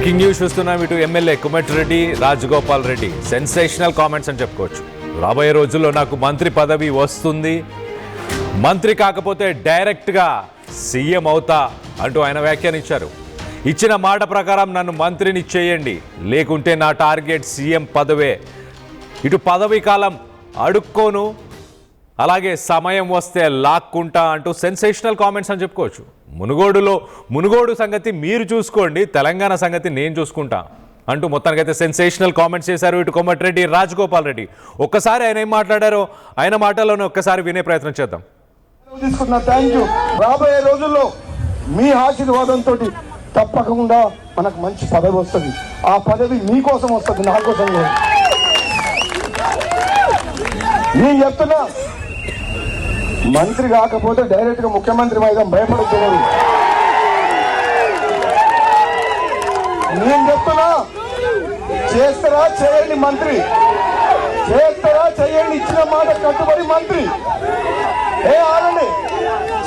Breaking news చూస్తున్నాం. ఇటు MLA Komatireddy Rajagopal Reddy sensational comments అని చెప్పుకోవచ్చు. రాబోయే రోజుల్లో నాకు మంత్రి పదవి వస్తుంది, మంత్రి కాకపోతే డైరెక్ట్గా సీఎం అవుతా అంటూ ఆయన వ్యాఖ్యానించారు. ఇచ్చిన మాట ప్రకారం నన్ను మంత్రిని చేయండి, లేకుంటే నా టార్గెట్ సీఎం పదవే. ఇటు పదవీ కాలం అడుక్కోను, అలాగే సమయం వస్తే లాక్కుంటా అంటూ సెన్సేషనల్ కామెంట్స్ అని చెప్పుకోవచ్చు. మునుగోడు సంగతి మీరు చూసుకోండి, తెలంగాణ సంగతి నేను చూసుకుంటా అంటూ మొత్తానికైతే సెన్సేషనల్ కామెంట్స్ చేశారు ఇటు కోమటిరెడ్డి రాజగోపాల్ రెడ్డి. ఒక్కసారి ఆయన ఏం మాట్లాడారో ఆయన మాటల్లోనే ఒక్కసారి వినే ప్రయత్నం చేద్దాం. రాబోయే రోజుల్లో మీ ఆశీర్వాదంతో తప్పకుండా మనకు మంచి పదవి వస్తుంది. ఆ పదవి మీకోసం వస్తుంది, నా కోసం లేదు. నేను చెప్తున్నా, మంత్రి కాకపోతే డైరెక్ట్ గా ముఖ్యమంత్రి మీద భయపడుతున్నారు. నేను చెప్తున్నా, చేస్తారా చేయండి మంత్రి, చేస్తారా చేయండి, ఇచ్చిన మాట కట్టుబడి మంత్రి. ఆగండి,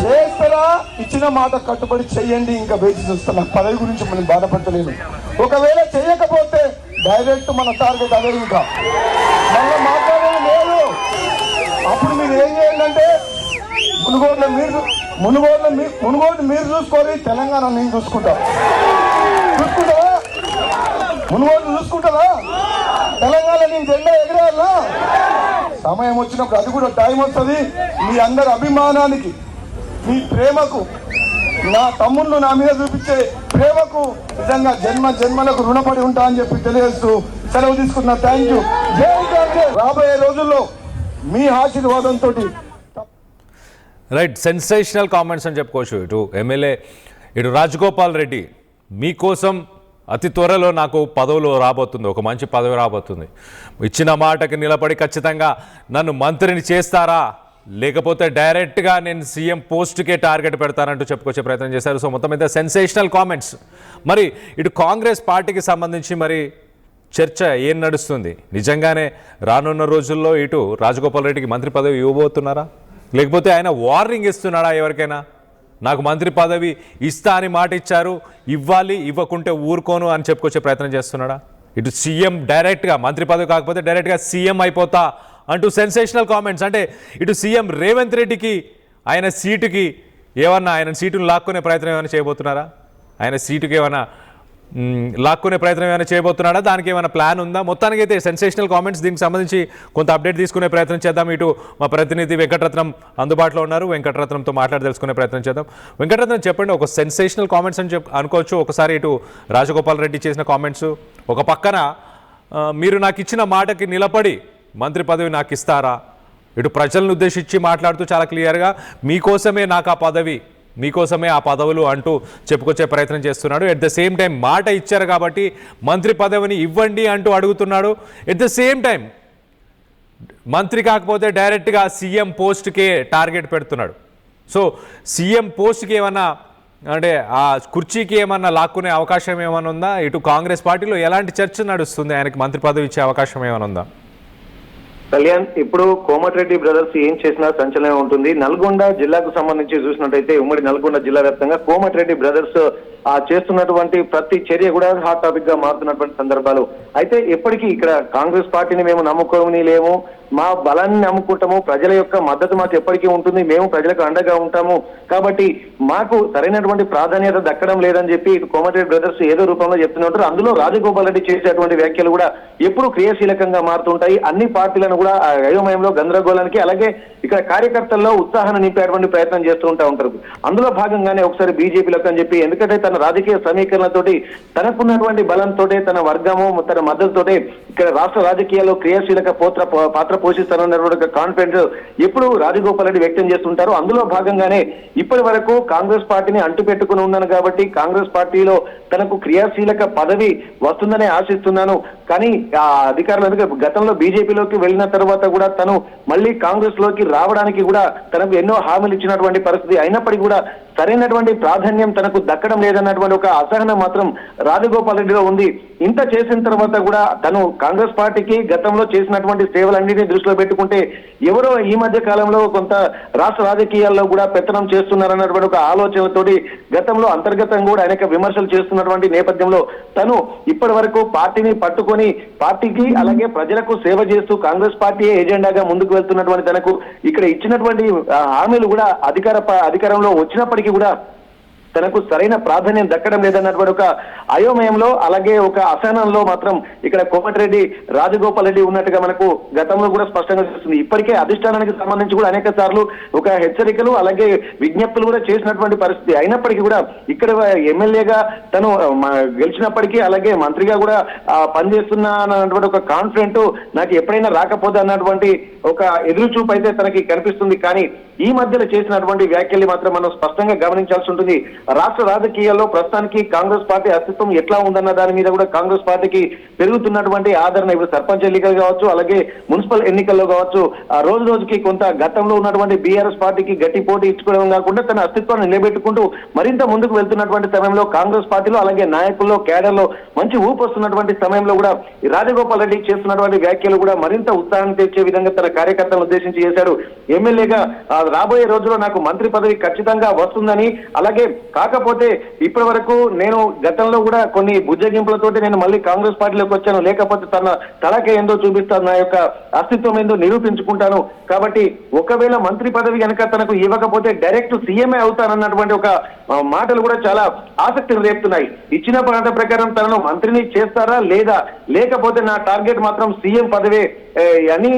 చేస్తారా ఇచ్చిన మాట కట్టుబడి చెయ్యండి. ఇంకా వేచి చూస్తున్నా, పదవి గురించి మనం బాధపడలేదు. ఒకవేళ చేయకపోతే డైరెక్ట్ మన టార్గెట్ అదే. ఇంకా మళ్ళీ మాట్లాడేది లేదు. అప్పుడు మీరు ఏం చేయండి అంటే, మునుగోడు మీరు చూసుకోవాలి, తెలంగాణ నేను చూసుకుంటా. మునుగోడు చూసుకుంటారా? తెలంగాణ నేను జెండా ఎగరేయాలా? సమయం వచ్చినప్పుడు అది కూడా టైం వస్తుంది. మీ అందరి అభిమానానికి, మీ ప్రేమకు, నా తమ్ముళ్ళు నా మీద చూపించే ప్రేమకు నిజంగా జన్మలకు రుణపడి ఉంటా అని చెప్పి తెలియజేస్తూ సెలవు తీసుకున్నా. Thank you. జై కాంగ్రెస్. రాబోయే రోజుల్లో మీ ఆశీర్వాదంతో రైట్, సెన్సేషనల్ కామెంట్స్ అని చెప్పుకోవచ్చు. ఇటు ఎమ్మెల్యే ఇటు రాజగోపాల్ రెడ్డి, మీకోసం అతి త్వరలో నాకు పదవులు రాబోతుంది, ఒక మంచి పదవి రాబోతుంది. ఇచ్చిన మాటకి నిలబడి ఖచ్చితంగా నన్ను మంత్రిని చేస్తారా, లేకపోతే డైరెక్ట్గా నేను సీఎం పోస్ట్కే టార్గెట్ పెడతానంటూ చెప్పుకొచ్చే ప్రయత్నం చేశారు. సో మొత్తం మీద సెన్సేషనల్ కామెంట్స్. మరి ఇటు కాంగ్రెస్ పార్టీకి సంబంధించి మరి చర్చ ఏం నడుస్తుంది? నిజంగానే రానున్న రోజుల్లో ఇటు రాజగోపాల్ రెడ్డికి మంత్రి పదవి ఇవ్వబోతున్నారా, లేకపోతే ఆయన వార్నింగ్ ఇస్తున్నాడా ఎవరికైనా? నాకు మంత్రి పదవి ఇస్తా అని మాట ఇచ్చారు, ఇవ్వాలి, ఇవ్వకుంటే ఊరుకోను అని చెప్పుకొచ్చే ప్రయత్నం చేస్తున్నాడా? ఇటు సీఎం డైరెక్ట్గా మంత్రి పదవి కాకపోతే డైరెక్ట్గా సీఎం అయిపోతా అంటూ సెన్సేషనల్ కామెంట్స్. అంటే ఇటు సీఎం రేవంత్ రెడ్డికి ఆయన సీటుకి ఏమన్నా, ఆయన సీటును లాక్కునే ప్రయత్నం ఏమైనా చేయబోతున్నారా? ఆయన సీటుకి ఏమైనా లాక్కునే ప్రయత్నం ఏమైనా చేయబోతున్నాడా? దానికి ఏమైనా ప్లాన్ ఉందా? మొత్తానికి అయితే సెన్సేషనల్ కామెంట్స్. దీనికి సంబంధించి కొంత అప్డేట్ తీసుకునే ప్రయత్నం చేద్దాం. ఇటు మా ప్రతినిధి వెంకటరత్నం అందుబాటులో ఉన్నారు, వెంకటరత్నంతో మాట్లాడి తెలుసుకునే ప్రయత్నం చేద్దాం. వెంకటరత్నం, చెప్పండి, ఒక సెన్సేషనల్ కామెంట్స్ అని అనుకోవచ్చు. ఒకసారి ఇటు రాజగోపాల్ రెడ్డి చేసిన కామెంట్స్, ఒక పక్కన మీరు నాకు ఇచ్చిన మాటకి నిలబడి మంత్రి పదవి నాకు ఇస్తారా, ఇటు ప్రజలను ఉద్దేశించి మాట్లాడుతూ చాలా క్లియర్గా మీకోసమే నాకు ఆ పదవి, మీకోసమే ఆ పదవులు అంటూ చెప్పుకొచ్చే ప్రయత్నం చేస్తున్నాడు. ఎట్ ద సేమ్ టైం మాట ఇచ్చారు కాబట్టి మంత్రి పదవిని ఇవ్వండి అంటూ అడుగుతున్నాడు. ఎట్ ద సేమ్ టైం మంత్రి కాకపోతే డైరెక్ట్గా సీఎం పోస్ట్కే టార్గెట్ పెడుతున్నాడు. సో సీఎం పోస్ట్కి ఏమన్నా, అంటే ఆ కుర్చీకి ఏమన్నా లాక్కునే అవకాశం ఏమైనా ఉందా? ఇటు కాంగ్రెస్ పార్టీలో ఎలాంటి చర్చ నడుస్తుంది? ఆయనకి మంత్రి పదవి ఇచ్చే అవకాశం ఏమైనా ఉందా? కళ్యాణ్, ఇప్పుడు కోమటిరెడ్డి బ్రదర్స్ ఏం చేసినా సంచలనం ఉంటుంది. నల్గొండ జిల్లాకు సంబంధించి చూసినట్టయితే ఉమ్మడి నల్గొండ జిల్లా వ్యాప్తంగా కోమటిరెడ్డి బ్రదర్స్ చేస్తున్నటువంటి ప్రతి చర్య కూడా హాట్ టాపిక్ గా మారుతున్నటువంటి సందర్భాలు. అయితే ఎప్పటికీ ఇక్కడ కాంగ్రెస్ పార్టీని మేము నమ్ముకోని లేము, మా బలాన్ని నమ్ముకుంటాము, ప్రజల యొక్క మద్దతు మాకు ఎప్పటికీ ఉంటుంది, మేము ప్రజలకు అండగా ఉంటాము, కాబట్టి మాకు సరైనటువంటి ప్రాధాన్యత దక్కడం లేదని చెప్పి ఇటు కోమటిరెడ్డి బ్రదర్స్ ఏదో రూపంలో చెప్తున్నారు. అందులో రాజగోపాల్ రెడ్డి చేసేటువంటి వ్యాఖ్యలు కూడా ఎప్పుడు క్రియాశీలకంగా మారుతుంటాయి. అన్ని పార్టీలను కూడా అయోమయంలో, గందరగోళానికి, అలాగే ఇక్కడ కార్యకర్తల్లో ఉత్సాహాన్ని నింపేటువంటి ప్రయత్నం చేస్తూ ఉంటారు. అందులో భాగంగానే ఒకసారి బీజేపీలకు అని చెప్పి, ఎందుకంటే తన రాజకీయ సమీకరణలతోటి, తనకున్నటువంటి బలంతో, తన వర్గము, తన మద్దతుతోటి ఇక్కడ రాష్ట్ర రాజకీయాల్లో క్రియాశీలక పాత్ర పోషిస్తారన్నటువంటి కాన్ఫిడెన్స్ ఎప్పుడు రాజగోపాల్ రెడ్డి వ్యక్తం చేస్తుంటారు. అందులో భాగంగానే ఇప్పటి వరకు కాంగ్రెస్ పార్టీని అంటుపెట్టుకుని ఉన్నాను కాబట్టి కాంగ్రెస్ పార్టీలో తనకు క్రియాశీలక పదవి వస్తుందనే ఆశిస్తున్నాను, కానీ ఆ అధికారులు గతంలో బీజేపీలోకి వెళ్ళిన తర్వాత కూడా తను మళ్ళీ కాంగ్రెస్ లోకి రావడానికి కూడా తనకు ఎన్నో హామీలు ఇచ్చినటువంటి పరిస్థితి అయినప్పటికీ కూడా సరైనటువంటి ప్రాధాన్యం తనకు దక్కడం లేదన్నటువంటి ఒక అసహనం మాత్రం రాజగోపాల్ రెడ్డిలో ఉంది. ఇంత చేసిన తర్వాత కూడా తను కాంగ్రెస్ పార్టీకి గతంలో చేసినటువంటి సేవలన్నింటినీ దృష్టిలో పెట్టుకుంటే ఎవరో ఈ మధ్య కాలంలో కొంత రాష్ట్ర రాజకీయాల్లో కూడా పెత్తనం చేస్తున్నారన్నటువంటి ఒక ఆలోచనతోటి గతంలో అంతర్గతంగా కూడా అనేక విమర్శలు చేస్తున్నటువంటి నేపథ్యంలో తను ఇప్పటి వరకు పార్టీని పట్టుకొని పార్టీకి అలాగే ప్రజలకు సేవ చేస్తూ కాంగ్రెస్ పార్టీ ఎజెండాగా ముందుకు వెళ్తున్నటువంటి తనకు ఇక్కడ ఇచ్చినటువంటి హామీలు కూడా అధికారంలో వచ్చినప్పటికీ కూడా తనకు సరైన ప్రాధాన్యం దక్కడం లేదన్నటువంటి ఒక అయోమయంలో అలాగే ఒక అసహనంలో మాత్రం ఇక్కడ కోమటిరెడ్డి రాజగోపాల్ రెడ్డి ఉన్నట్టుగా మనకు గతంలో కూడా స్పష్టంగా తెలుస్తుంది. ఇప్పటికే అధిష్టానానికి సంబంధించి కూడా అనేక సార్లు ఒక హెచ్చరికలు అలాగే విజ్ఞప్తులు కూడా చేసినటువంటి పరిస్థితి అయినప్పటికీ కూడా ఇక్కడ ఎమ్మెల్యేగా తను గెలిచినప్పటికీ అలాగే మంత్రిగా కూడా పనిచేస్తున్నా అన్నటువంటి ఒక కాన్ఫిడెంట్ నాకు ఎప్పుడైనా రాకపోతే అన్నటువంటి ఒక ఎదురు చూపు అయితే తనకి కనిపిస్తుంది. కానీ ఈ మధ్యలో చేసినటువంటి వ్యాఖ్యల్ని మాత్రం మనం స్పష్టంగా గమనించాల్సి ఉంటుంది. రాష్ట్ర రాజకీయాల్లో ప్రస్తుతానికి కాంగ్రెస్ పార్టీ అస్తిత్వం ఎట్లా ఉందన్న దాని మీద కూడా కాంగ్రెస్ పార్టీకి పెరుగుతున్నటువంటి ఆదరణ ఇప్పుడు సర్పంచ్ ఎన్నికలు కావచ్చు అలాగే మున్సిపల్ ఎన్నికల్లో కావచ్చు రోజు రోజుకి కొంత గతంలో ఉన్నటువంటి బీఆర్ఎస్ పార్టీకి గట్టి పోటీ ఇచ్చుకోవడం కాకుండా తన అస్తిత్వాన్ని నిలబెట్టుకుంటూ మరింత ముందుకు వెళ్తున్నటువంటి సమయంలో కాంగ్రెస్ పార్టీలో అలాగే నాయకుల్లో కేడర్లో మంచి ఊపు వస్తున్నటువంటి సమయంలో కూడా రాజగోపాల్ రెడ్డి చేస్తున్నటువంటి వ్యాఖ్యలు కూడా మరింత ఉత్సాహాన్ని తెచ్చే విధంగా తన కార్యకర్తలను ఉద్దేశించి చేశాడు. ఎమ్మెల్యేగా రాబోయే రోజుల్లో నాకు మంత్రి పదవి ఖచ్చితంగా వస్తుందని అలాగే కాకపోతే ఇప్పటి వరకు నేను గతంలో కూడా కొన్ని బుజ్జగింపులతోటి నేను మళ్ళీ కాంగ్రెస్ పార్టీలోకి వచ్చాను, లేకపోతే తన తలక ఏందో చూపిస్తాను, నా యొక్క అస్తిత్వం ఏందో నిరూపించుకుంటాను. కాబట్టి ఒకవేళ మంత్రి పదవి కనుక తనకు ఇవ్వకపోతే డైరెక్ట్ సీఎంఏ అవుతానన్నటువంటి ఒక మాటలు కూడా చాలా ఆసక్తిని రేపుతున్నాయి. ఇచ్చిన మాట ప్రకారం తనను మంత్రిని చేస్తారా లేదా లేకపోతే నా టార్గెట్ మాత్రం సీఎం పదవే అని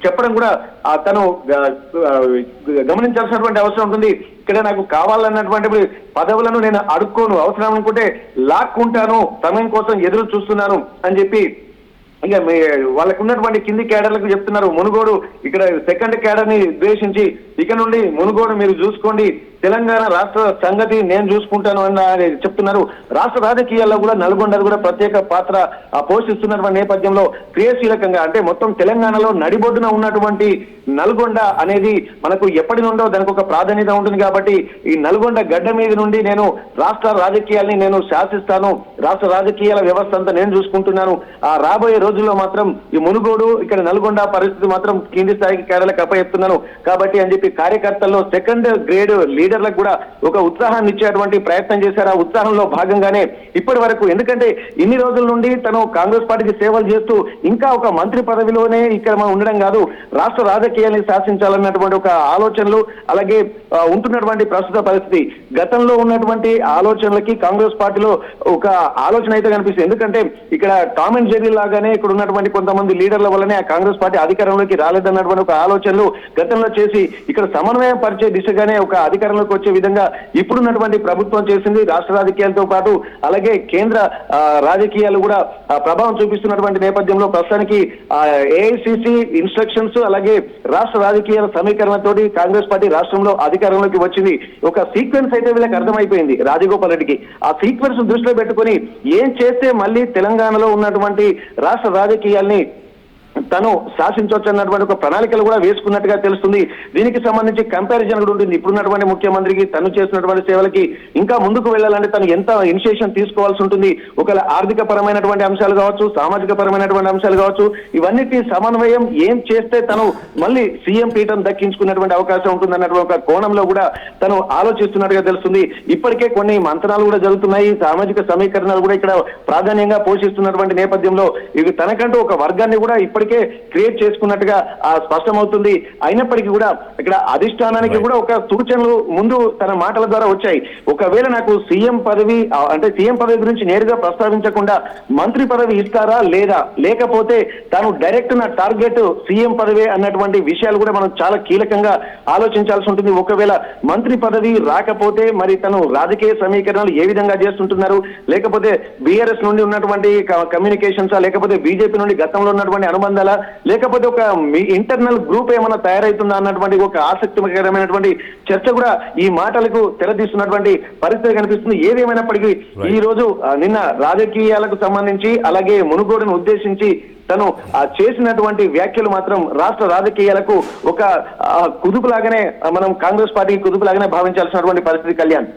చెప్పడం కూడా తను గమనించాల్సినటువంటి అవసరం ఉంటుంది. ఇక్కడ నాకు కావాలన్నటువంటి పదవులను నేను అడుక్కోను, అవసరం అనుకుంటే లాక్కుంటాను, సమయం కోసం ఎదురు చూస్తున్నాను అని చెప్పి ఇక వాళ్ళకు ఉన్నటువంటి కింది క్యాడర్లకు చెప్తున్నారు. మునుగోడు ఇక్కడ సెకండ్ క్యాడర్ ని ద్వేషించి ఇక నుండి మునుగోడు మీరు చూసుకోండి, తెలంగాణ రాష్ట్ర సంగతి నేను చూసుకుంటాను అని చెప్తున్నారు. రాష్ట్ర రాజకీయాల్లో కూడా నల్గొండ కూడా ప్రత్యేక పాత్ర పోషిస్తున్నటువంటి నేపథ్యంలో క్రియాశీలకంగా అంటే మొత్తం తెలంగాణలో నడిబొడ్డున ఉన్నటువంటి నల్గొండ అనేది మనకు ఎప్పటి నుండో దానికి ఒక ప్రాధాన్యత ఉంటుంది. కాబట్టి ఈ నల్గొండ గడ్డ మీద నుండి నేను రాష్ట్ర రాజకీయాల్ని నేను శాసిస్తాను, రాష్ట్ర రాజకీయాల వ్యవస్థ అంతా నేను చూసుకుంటున్నాను. రాబోయే రోజుల్లో మాత్రం ఈ మునుగోడు ఇక్కడ నల్గొండ పరిస్థితి మాత్రం కింది స్థాయికి కేరళకు అప్పచెప్తున్నాను కాబట్టి అని చెప్పి కార్యకర్తల్లో సెకండ్ గ్రేడ్ లీడర్లకు కూడా ఒక ఉత్సాహాన్ని ఇచ్చేటువంటి ప్రయత్నం చేశారు. ఆ ఉత్సాహంలో భాగంగానే ఇప్పటి వరకు ఎందుకంటే ఇన్ని రోజుల నుండి తను కాంగ్రెస్ పార్టీకి సేవలు చేస్తూ ఇంకా ఒక మంత్రి పదవిలోనే ఇక్కడ మనం ఉండడం కాదు, రాష్ట్ర రాజకీయాన్ని శాసించాలన్నటువంటి ఒక ఆలోచనలు అలాగే ఉంటున్నటువంటి ప్రస్తుత పరిస్థితి గతంలో ఉన్నటువంటి ఆలోచనలకి కాంగ్రెస్ పార్టీలో ఒక ఆలోచన అయితే కనిపిస్తుంది. ఎందుకంటే ఇక్కడ టామ్ అండ్ జెర్రీ లాగానే ఇక్కడ ఉన్నటువంటి కొంతమంది లీడర్ల వల్లనే ఆ కాంగ్రెస్ పార్టీ అధికారంలోకి రాలేదన్నటువంటి ఒక ఆలోచనలు గతంలో చేసి ఇక్కడ సమన్వయం పరిచే దిశగానే ఒక అధికారంలోకి వచ్చే విధంగా ఇప్పుడున్నటువంటి ప్రభుత్వం చేసింది. రాష్ట్ర రాజకీయాలతో పాటు అలాగే కేంద్ర రాజకీయాలు కూడా ప్రభావం చూపిస్తున్నటువంటి నేపథ్యంలో ప్రస్తుతానికి ఏఐసిసి ఇన్స్ట్రక్షన్స్ అలాగే రాష్ట్ర రాజకీయాల సమీకరణతోటి కాంగ్రెస్ పార్టీ రాష్ట్రంలో అధికారంలోకి వచ్చింది. ఒక సీక్వెన్స్ అయితే వీళ్ళకి అర్థమైపోయింది రాజగోపాల్ రెడ్డికి. ఆ సీక్వెన్స్ దృష్టిలో పెట్టుకుని ఏం చేస్తే మళ్ళీ తెలంగాణలో ఉన్నటువంటి రాష్ట్ర రాజకీయాల్ని తను శాసించవచ్చు అన్నటువంటి ఒక ప్రణాళికలు కూడా వేసుకున్నట్టుగా తెలుస్తుంది. దీనికి సంబంధించి కంపారిజన్ కూడా ఉంటుంది. ఇప్పుడున్నటువంటి ముఖ్యమంత్రికి తను చేసినటువంటి సేవలకి ఇంకా ముందుకు వెళ్ళాలంటే తను ఎంత ఇనిషియేషన్ తీసుకోవాల్సి ఉంటుంది. ఒకవేళ ఆర్థిక పరమైనటువంటి అంశాలు కావచ్చు, సామాజిక పరమైనటువంటి అంశాలు కావచ్చు, ఇవన్నిటి సమన్వయం ఏం చేస్తే తను మళ్ళీ సీఎం పీఠం దక్కించుకున్నటువంటి అవకాశం ఉంటుంది అన్నటువంటి ఒక కోణంలో కూడా తను ఆలోచిస్తున్నట్టుగా తెలుస్తుంది. ఇప్పటికే కొన్ని మంత్రాలు కూడా జరుగుతున్నాయి. సామాజిక సమీకరణలు కూడా ఇక్కడ ప్రాధాన్యంగా పోషిస్తున్నటువంటి నేపథ్యంలో ఇవి తనకంటూ ఒక వర్గాన్ని కూడా ఇప్పటికే క్రియేట్ చేసుకున్నట్టుగా స్పష్టమవుతుంది. అయినప్పటికీ కూడా ఇక్కడ అధిష్టానానికి కూడా ఒక సూచనలు ముందు తన మాటల ద్వారా వచ్చాయి. ఒకవేళ నాకు సీఎం పదవి అంటే సీఎం పదవి గురించి నేరుగా ప్రస్తావించకుండా మంత్రి పదవి ఇస్తారా లేదా లేకపోతే తాను డైరెక్ట్ నా టార్గెట్ సీఎం పదవి అన్నటువంటి విషయాలు కూడా మనం చాలా కీలకంగా ఆలోచించాల్సి ఉంటుంది. ఒకవేళ మంత్రి పదవి రాకపోతే మరి తను రాజకీయ సమీకరణలు ఏ విధంగా చేస్తుంటున్నారు, లేకపోతే బీఆర్ఎస్ నుండి ఉన్నటువంటి కమ్యూనికేషన్స్ లేకపోతే బీజేపీ నుండి గతంలో ఉన్నటువంటి అనుబంధాల లేకపోతే ఒక ఇంటర్నల్ గ్రూప్ ఏమైనా తయారైతుందా అన్నటువంటి ఒక ఆసక్తికరమైనటువంటి చర్చ కూడా ఈ మాటలకు తెరదీస్తున్నటువంటి పరిస్థితి కనిపిస్తుంది. ఏదేమైనప్పటికీ ఈ రోజు నిన్న రాజకీయాలకు సంబంధించి అలాగే మునుగోడును ఉద్దేశించి తను చేసినటువంటి వ్యాఖ్యలు మాత్రం రాష్ట్ర రాజకీయాలకు ఒక కుదుపులాగానే మనం కాంగ్రెస్ పార్టీకి కుదుపులాగానే భావించాల్సినటువంటి పరిస్థితి. Kalyan.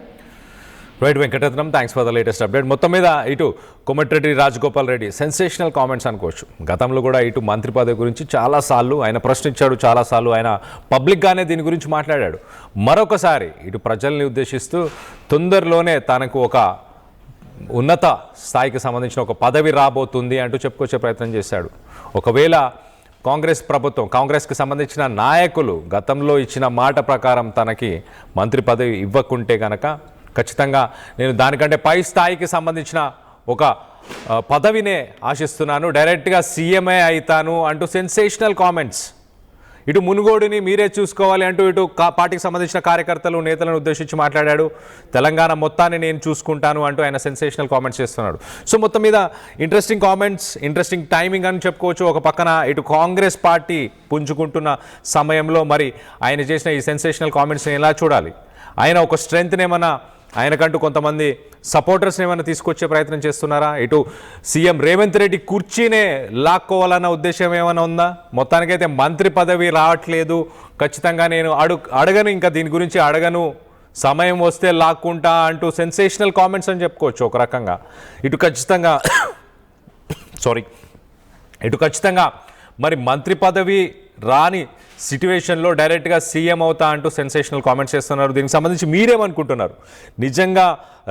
Right Venkataratnam, thanks for the latest update. మొత్తం మీద ఇటు కోమటిరెడ్డి రాజగోపాల్ రెడ్డి సెన్సేషనల్ కామెంట్స్ అనుకోవచ్చు. గతంలో కూడా ఇటు మంత్రి పదవి గురించి చాలాసార్లు ఆయన ప్రశ్నించాడు, చాలాసార్లు ఆయన పబ్లిక్గానే దీని గురించి మాట్లాడాడు. మరొకసారి ఇటు ప్రజల్ని ఉద్దేశిస్తూ తొందరలోనే తనకు ఒక ఉన్నత స్థాయికి సంబంధించిన ఒక పదవి రాబోతుంది అంటూ చెప్పుకొచ్చే ప్రయత్నం చేశాడు. ఒకవేళ కాంగ్రెస్ ప్రభుత్వం, కాంగ్రెస్కి సంబంధించిన నాయకులు గతంలో ఇచ్చిన మాట ప్రకారం తనకి మంత్రి పదవి ఇవ్వకుంటే కనుక ఖచ్చితంగా నేను దానికంటే పై స్థాయికి సంబంధించిన ఒక పదవినే ఆశిస్తున్నాను, డైరెక్ట్గా సీఎంఏ అవుతాను అంటూ సెన్సేషనల్ కామెంట్స్. ఇటు మునుగోడుని మీరే చూసుకోవాలి అంటూ ఇటు పార్టీకి సంబంధించిన కార్యకర్తలు, నేతలను ఉద్దేశించి మాట్లాడాడు. తెలంగాణ మొత్తాన్ని నేను చూసుకుంటాను అంటూ ఆయన సెన్సేషనల్ కామెంట్స్ చేస్తున్నాడు. సో మొత్తం మీద ఇంట్రెస్టింగ్ కామెంట్స్, ఇంట్రెస్టింగ్ టైమింగ్ అని చెప్పుకోవచ్చు. ఒక పక్కన ఇటు కాంగ్రెస్ పార్టీ పుంజుకుంటున్న సమయంలో మరి ఆయన చేసిన ఈ సెన్సేషనల్ కామెంట్స్ని ఎలా చూడాలి? ఆయన ఒక స్ట్రెంగ్త్ని ఏమన్నా, ఆయనకంటూ కొంతమంది సపోర్టర్స్ని ఏమైనా తీసుకొచ్చే ప్రయత్నం చేస్తున్నారా? ఇటు సీఎం రేవంత్ రెడ్డి కుర్చీనే లాక్కోవాలన్న ఉద్దేశం ఏమైనా ఉందా? మొత్తానికైతే మంత్రి పదవి రావట్లేదు, ఖచ్చితంగా నేను అడగను, ఇంకా దీని గురించి అడగను, సమయం వస్తే లాక్కుంటా అంటూ సెన్సేషనల్ కామెంట్స్ అని చెప్పుకోవచ్చు ఒక రకంగా. ఇటు ఖచ్చితంగా మరి మంత్రి పదవి రాని సిట్యువేషన్లో డైరెక్ట్గా సీఎం అవుతా అంటూ సెన్సేషనల్ కామెంట్స్ చేస్తున్నారు. దీనికి సంబంధించి మీరేమనుకుంటున్నారు? నిజంగా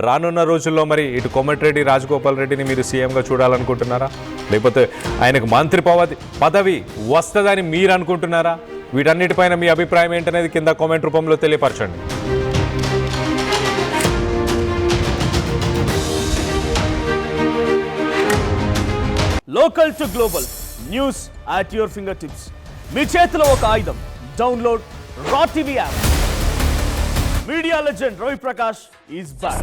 రానున్న రోజుల్లో మరి ఇటు కోమటిరెడ్డి రాజగోపాల్ రెడ్డిని మీరు సీఎంగా చూడాలనుకుంటున్నారా, లేకపోతే ఆయనకు మంత్రి పదవి వస్తుందని మీరు అనుకుంటున్నారా? వీటన్నిటిపైన మీ అభిప్రాయం ఏంటనేది కింద కామెంట్ రూపంలో తెలియపరచండి. Local to global news at your fingertips. మీ చేతిలో ఒక ఆయుధం. Download Raw TV app. Media legend Ravi Prakash is back.